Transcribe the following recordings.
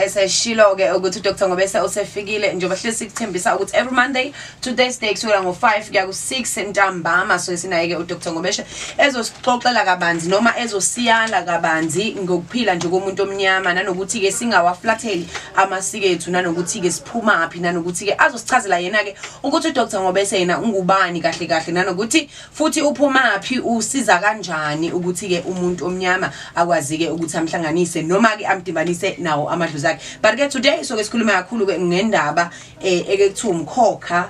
seshilo ke ukuthi uDr Ngobese usefikile njengoba hlezi sikuthembisa ukuthi every Monday to Thursday kusukela ngo5 kuya ku6 ntambama so sinaye ke uDr Ngobese ezosixoxela kabanzi noma ezosiyala kabanzi ngokuphila nje komuntu omnyama nanokuthi ke singawaflatheli amasiko ethu nanokuthi ke siphuma aphi nanokuthi ke azosichazela yena ke ukuthi uDr Ngobese yena ungubani kahle kahle nanokuthi futhi uphuma aphi usiza kanjani ukuthi ke umuntu omnyama akwazi ke ukuthi amhlanganise noma ke amdibanise nawo amadlozi akhe. But ke today so ke sikhuluma kakhulu ke ngendaba ekuthiwa umkhokha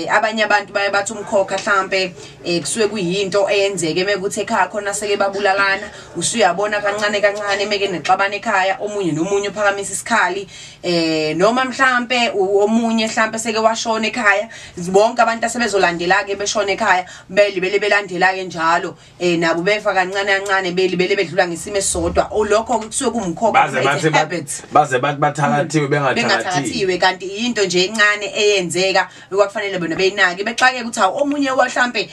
abanye abantu baye bathi umkhokha mhlambe kusuke kuyinto eyenzeke mekuthi ekhaya khona seke babulalana usuyabona kancane kancane meke nexabana ekhaya omunye nomunye uphakamisa isikhali noma mhlambe omunye mhlambe seke washona ekhaya bonke abantu asebezolandela ke beshona ekhaya bele belandela ke njalo nabo befa kancane kancane bele bedlula ngesimo esodwa olokho kusuke kumkhokha baze bathakathiwe bengathathatiwe kanti into nje encane eyenzeka fanele bona beyinaki bexake ukuthi omunye wahlambe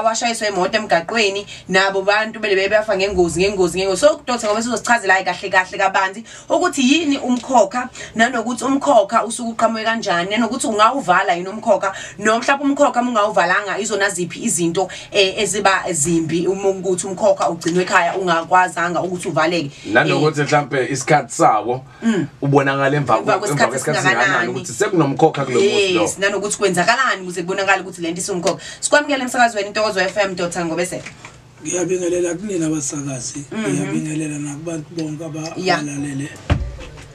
washayiswa imoto emgaqweni nabo bantu bele bebafa ngengozi so Dr Ngobese uzosichazela kahle kahle kabanzi ukuthi yini umkhokha nanokuthi umkhokha usuke uqhamuke kanjani nanokuthi ungawuvala yini umkhokha noma mhlawumbe umkhokha ungawuvalanga izona ziphi izinto eziba zimbi uma ukuthi umkhokha ugcinwe ekhaya ungakwazanga ukuthi uvaleke nanokuthi mhlawumbe isikhathi sawo ubonakala emva kwesikhathi singakanani ukuthi sekunomkhokha kulo yes nanokuthi kwenzakalani ukuze kubonakala ukuthi lento isumkhokha sikwamukela emsakazweni Intokozo FM Dr Ngobese. Ngiyabingelela kunina abasakazi ngiyabingelela nakubantu bonke abalalele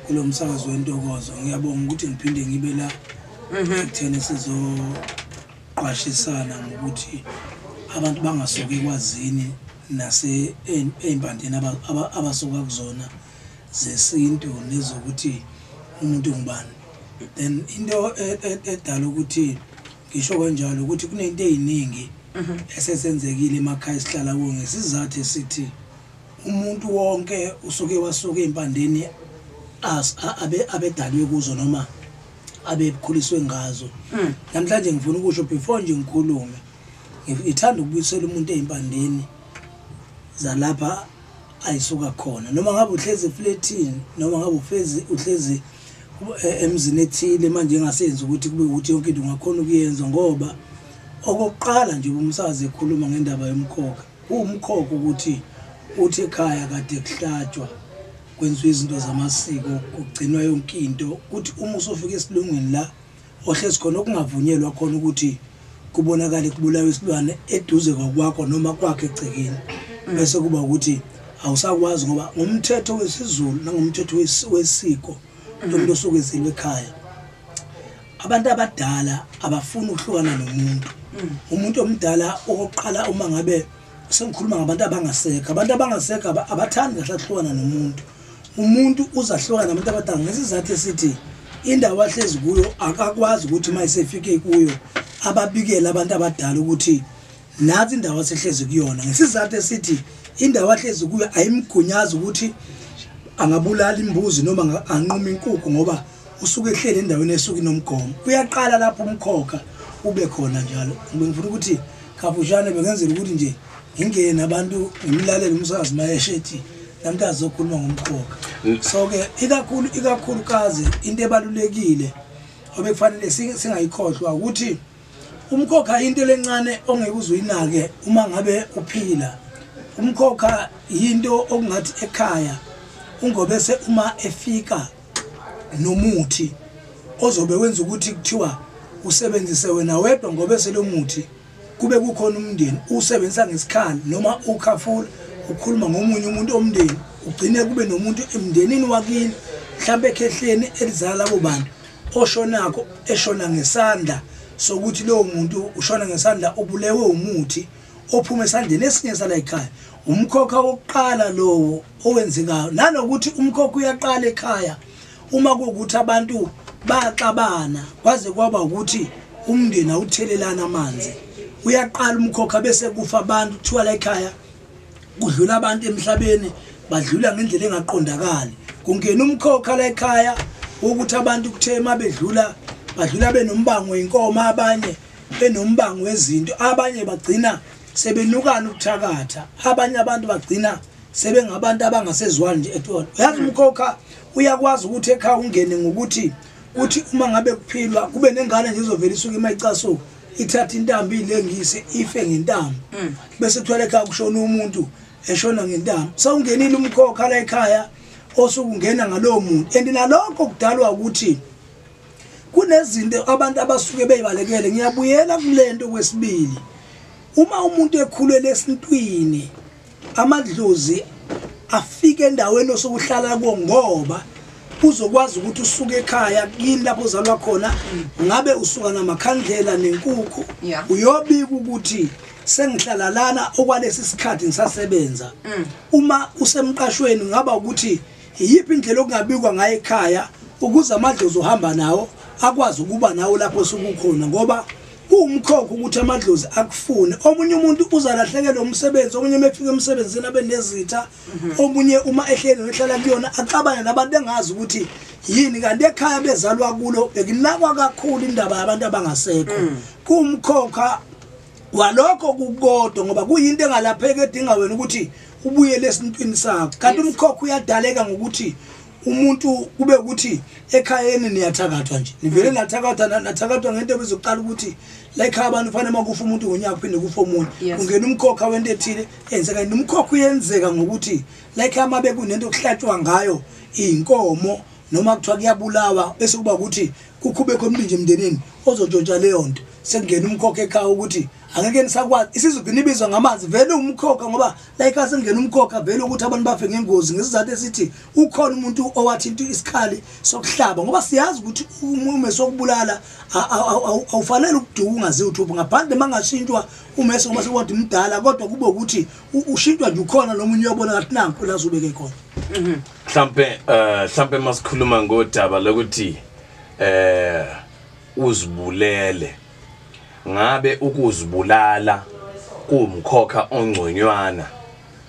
kulo msakazo weNtokozo ngiyabonga ukuthi ngiphinde ngibe la ekutheni sizoqwashisana ngokuthi abantu bangasoke kwazini nase eimbandeni abasuka kuzona zesintu nezokuthi umuntu ngubani. Then into edala ukuthi ngisho kanjalo ukuthi kunento eziningi esesenzekile emakhaya sihlala kuwo ngesizathu esithi umuntu wonke usuke wasuka empandeni abedalwe kuzo noma abekhuliswe ngazo. Namhlanje ngifuna ukusho before nje ngikhulume ngithanda ukubuyisela umuntu empandeni zalapha ayisuka khona noma ngabe uhlezi eflatini noma ngabe uhlezi emzini ethile manje ngasenza ukuthi kube ukuthi yonke into ungakhona ukuyenza ngoba okokuqala nje umsazi ekhuluma ngendaba yomkhokha umkhokha ukuthi uthi ekhaya kade kuhlatshwa kwenziwa izinto zamasiko kugcinwa yonke into ukuthi uma usofika esilungwini la ohlezi khona okungavunyelwa khona ukuthi kubonakala kubulawa isilwane eduze kwakwakho noma kwakhe egcekeni bese kuba ukuthi awusakwazi ngoba ngomthetho wesiZulu nangomthetho wesiko umuntu osuke ezilwe ekhaya abantu abadala abafuna ukuhlukana nomuntu umuntu omdala okokuqala uma ngabe sengikhuluma ngabantu abangasekho abathandi kahle ukuhlukana nomuntu umuntu uzahlukana nabantu abadala ngesizathu esithi indawo ahlezi kuyo akakwazi ukuthi mayisefike kuyo ababikela abantu abadala ukuthi nathi indawo asehlezi kuyona ngesizathu esithi indawo ahlezi kuyo ayimgunyazi ukuthi angabulala imbuzi noma anquma inkukhu ngoba usuke ehlele endaweni esuka inomgomo uyaqala lapho umkhokha ube khona njalo ngifuna ukuthi kabushane bengenzela ukuthi nje ngingene abantu ngimlalele umsakazi mayeshethi namntu azokhuluma ngomkhokha so ke ikakhulukazi into ebalulekile obekufanele singayikhohlwa ukuthi umkhokha into lencane ongeke uzuyinake uma ngabe uphila. Umkhokha into okungathi ekhaya uNgobese uma efika nomuthi ozobe wenza ukuthi kuthiwa usebenzise wena wedwa Ngobese lo muthi kube kukhona umndeni usebenzisa ngesikhali noma ukhafula ukhuluma ngomunye umuntu omndeni ugcine kube nomuntu emndenini wakini mhlambe ekhehleni elizala labo bantu oshonako eshona ngesandla sokuthi lo muntu ushona ngesandla obulewe umuthi ophuma esandleni esinye sala ekhaya. Umkhokha wokuqala lowo owenzekayo nanokuthi umkhokha uyaqala ekhaya uma kuukuthi abantu baxabana kwaze kwaba ukuthi umndeni awuthelelana amanzi uyaqala umkhokha bese kufa abantu kuthiwa la ekhaya kudlula abantu emhlabeni badlula ngendlela engaqondakali kungena umkhokha la ekhaya ukuthi abantu kuthema bedlula badlula benombango wenkomo abanye benombango wezinto abanye bagcina sebenukana ukuthakatha abanye abantu bagcina sebengabantu abangasezwani nje etona. Uyazi umkhokha uyakwazi ukuthi ekhaya ungene ngokuthi uthi uma ngabe kuphilwa kube nengane nje izovela isuka emayicaso ithatha intambo ilengise ife ngentambo bese kuthola ekhaya kushona umuntu eshona ngentambo sawungenile umkhokha la ekhaya osukungena ngalowo muntu nalokho kudalwa ukuthi kunezinto abantu abasuke beyibalekele ngiyabuyela kulento kwesibili uma umuntu ekhulele esintwini amadlozi afike endaweni osokuhlala kuwo ngoba uzokwazi ukuthi usuke ekhaya kini lapho uzalwa khona ngabe usuka namakhandlela nenkukhu uyobika ukuthi sengihlala lana okwalesi sikhathi ngisasebenza uma usemqashweni ngaba ukuthi yipi indlela okungabikwa ngayo ekhaya ukuze amadlozi ohamba nawo akwazi ukuba nawo lapho sokukhona ngoba umkhokho ukuthi amadlozi akufune omunye umuntu uzalahlekelwa umsebenzi omunye mefika emsebenzini abenezitha omunye uma ehleli nehlala kuyona acabane nabantu engazi ukuthi yini kanti ekhaya bezalwa kulo bekunakwa kakhulu indaba yabantu abangasekho kumkhokha walokho kukodwa ngoba kuyinto engalapheke edinga wena ukuthi ubuyele esintwini sakho kanti umkhokha uyadaleka ngokuthi umuntu kube ukuthi ekhayeni niyathakathwa nje nivele nathakathwa ngento bezoqala ukuthi la ekhaya abantu fanele makufa umuntu ngonyaka kuphinde kufa umuntu ungena umkhokha wento ethile enzeka umkhokha uyenzeka ngokuthi la ekhaya mabe kunento okuhlatshwa ngayo inkomo noma kuthiwa kuyabulawa bese kuba ukuthi kukhube khona nje emndenini ozojotshwa leyo nto sekungena umkhokha ekhaya ukuthi angeke nisakwazi isizwe ibizwa ngamanzi vele umkhokha ngoba la ekhaya sengena umkhokha vele ukuthi abantu bafe ngengozi ngesizathu esithi ukhona umuntu owathi into isikhali sokuhlaba ngoba siyazi ukuthi uma sokubulala awufanele ukuduka ungazi uthupha ngaphandle mangashintshwa umese ngoba sekwathi umdala kodwa kube ukuthi ushintshwa nje ukhona nomunye uyabona ngathi nanku la uzubeke khona mhlambe masikhuluma ngodaba lokuthi uzibulele ngabe ukuzibulala kumkhokha ongconywana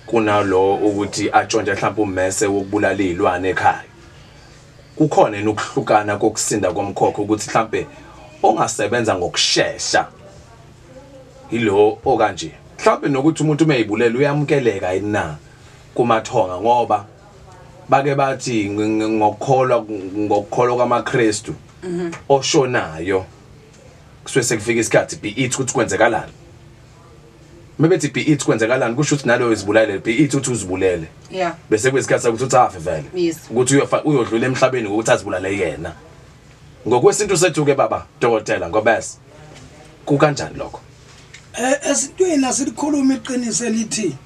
kunalo ukuthi atshontshe mhlawumbe ummese wokubulala izilwane ekhaya kukhona nokuhlukana kokusinda komkhokha ukuthi mhlawumbe ongasebenza ngokusheshsha yilo okanje mhlawumbe nokuthi umuntu umeyibulela uyamukeleka yina kumathonga ngoba bake bathi ngokukholwa kwamakristu oshonayo kuswe sekufika isikhathi be it ukuthi kwenzekalani mebethi be it kwenzekalani kusho ukuthi nalo izibulale be it uthi uzibulele bese kwesikhathi ukuthi uthafe vele ukuthi uyodlula emhlabeni ngokuthi azibulale yena ngokwesintu sethu ke baba dokotela ngobese kukanjani lokho esintweni asilikhuluma iqiniso elithi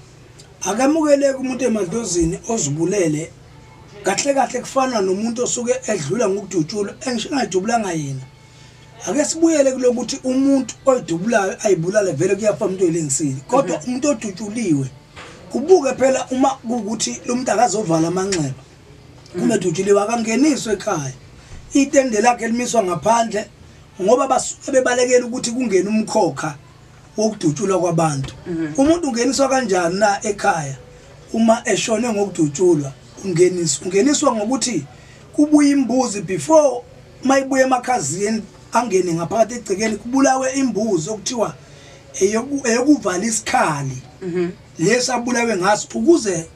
akamukeleke umuntu emadlozini ozibulele kahle kahle kufana nomuntu osuke edlula ngokudutshula engishingajubulanga yena ake sibuyele kulokuthi umuntu oyidubulayo ayibulale vele kuyafa umuntu oyilengisile kodwa umuntu odutshuliwe kubuke phela uma ukuthi lo muntu akazovala amanxeba uma edutshuliwe akangeniswe ekhaya itende lakhe limiswa ngaphandle ngoba basuke bebalekela ukuthi kungene umkhokha wokudutshula kwabantu umuntu ungeniswa kanjani na ekhaya uma eshone ngokudutshulwa ungeniswa ngokuthi kubuye imbuzi before mayibuye emakhazini angene ngaphakathi egcekeni kubulawe imbuzi okuthiwa eyokuvala isikhali lesabulawe ngaso ukuze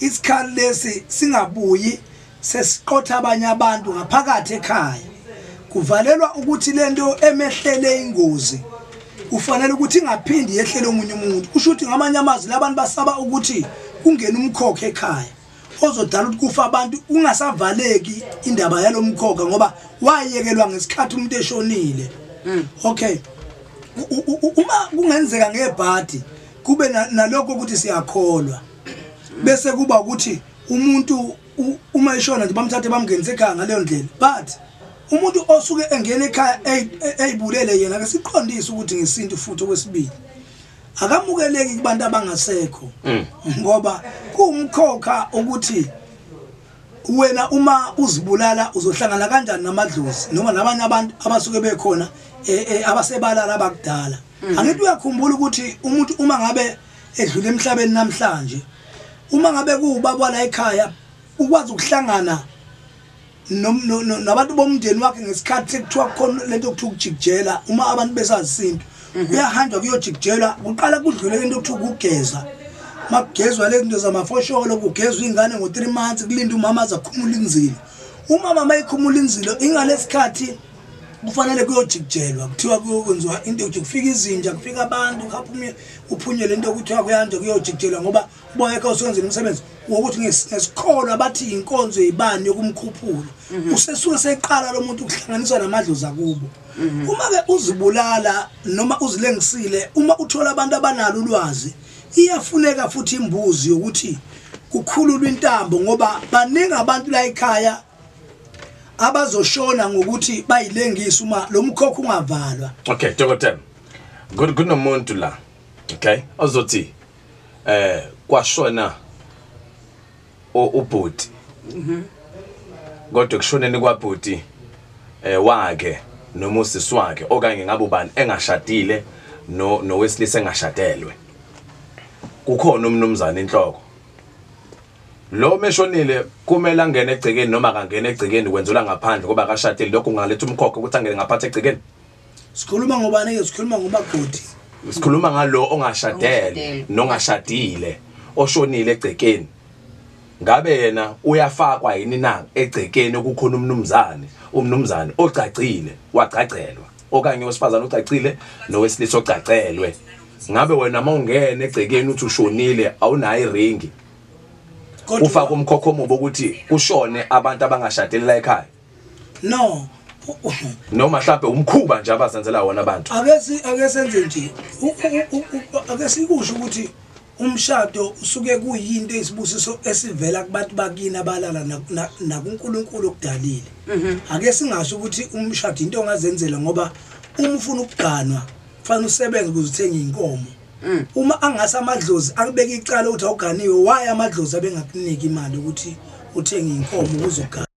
isikhali lesi singabuyi sesiqotha abanye abantu ngaphakathi ekhaya kuvalelwa ukuthi lento emehlele ingozi kufanele ukuthi ingaphindi yehlele omunye umuntu kusho ukuthi ngamanye amazwi labantu basaba ukuthi kungena umkhokha ekhaya ozodala ukuthi kufa abantu ungasavaleki indaba yalomkhokha ngoba wayekelwa ngesikhathi umuntu eshonile okay uma kungenzeka ngebhadi kube nalokho ukuthi siyakholwa bese kuba ukuthi umuntu uma eshona nje bamthathe bamngenise ekhaya ngaleyo ndlela but umuntu osuke engena ekhaya eyibulele yena ke siqondisa ukuthi ngesintu futhi okwesibili akamukeleki kubantu abangasekho ngoba kumkhokha ukuthi wena uma uzibulala uzohlangana kanjani namadlozi noma nabanye abantu abasuke bekhona abasebalala abakudala angithi uyakhumbula ukuthi umuntu uma ngabe edlule emhlabeni namhlanje uma ngabe kuubaba la ekhaya ukwazi ukuhlangana nabantu bomndeni wakhe ngesikhathi sekuthiwa khona lento okuthiwa ukujikjela uma abantu besazisinto kuyahanjwa kuyojikjela kuqala kudlule into okuthiwa ukugeza makugezwa le zinto zamafosholo kugezwa ingane ngo3 months kulinda umama azakhumula inzilo umama mayikhumula inzilo ingalesikhathi kufanele kuyojikijelwa kuthiwa kuyokwenziwa into yokuthi kufika izinja kufika abantu khaphume uphunyele into okuthiwa kuyanje kuyojikijelwa ngoba ubonke usenzile umsebenzi ngokuthi ngesikholo abathi inkonzo yibani yokumkhuphula usesuke seqala lo muntu ukuhlanganiswa namadlozi akubo uma ke uzibulala noma uzilengisile uma uthola abantu abanalo ulwazi iyafuneka futhi imbuzi yokuthi kukhululwa intambo ngoba baningi abantu la ekhaya abazoshona ngokuthi bayilengisa uma lo mkhokho ungavalwa. Okay, Dokotela. Kunomuntu la. Okay? Ozothi kwashona ubhuti. Kodwa kushoneni kwabhuti wakhe noma usisi wakhe okanye ngabe ubani engashadile nowesilisa engashadelwe. Kukhona umnumzana inhloko. Lo meshonile kumele angene egcekeni noma kangene egcekeni kwenzela ngaphandle ngoba akashadile lokho kungaletha umkhokho ukuthi angene ngaphansi egcekeni. Sikhuluma ngobani ke sikhuluma ngobagodi. Sikhuluma ngalo ongashadele nongashadile oshonile egcekeni. Ngabe yena uyafakwa yini na egcekeni okukhona umnumzane ocacile wacacelwa okanye wesifazana ocacile nowesilisa ocacelwe. Ngabe wena mawungena egcekeni uthi ushonile awunayo iringi ufaka umkhokho omubo ukuthi kushone abantu abangashadile la ekhaya no noma mhlawumbe umkhuba nje abazenzela wona abantu ake senze nje ake sikusho ukuthi umshado usuke kuyinto esibusiso esivela kubantu bakini abalala nakuNkulunkulu okudalile ake singasho ukuthi umshado into ongazenzela ngoba uma ufuna ukuganwa kufanele usebenze ukuze uthenge inkomo uma angasa amadlozi akubeka icala ukuthi awuganiwe why amadlozi abengakunika imali ukuthi uthenge inkomo uzogana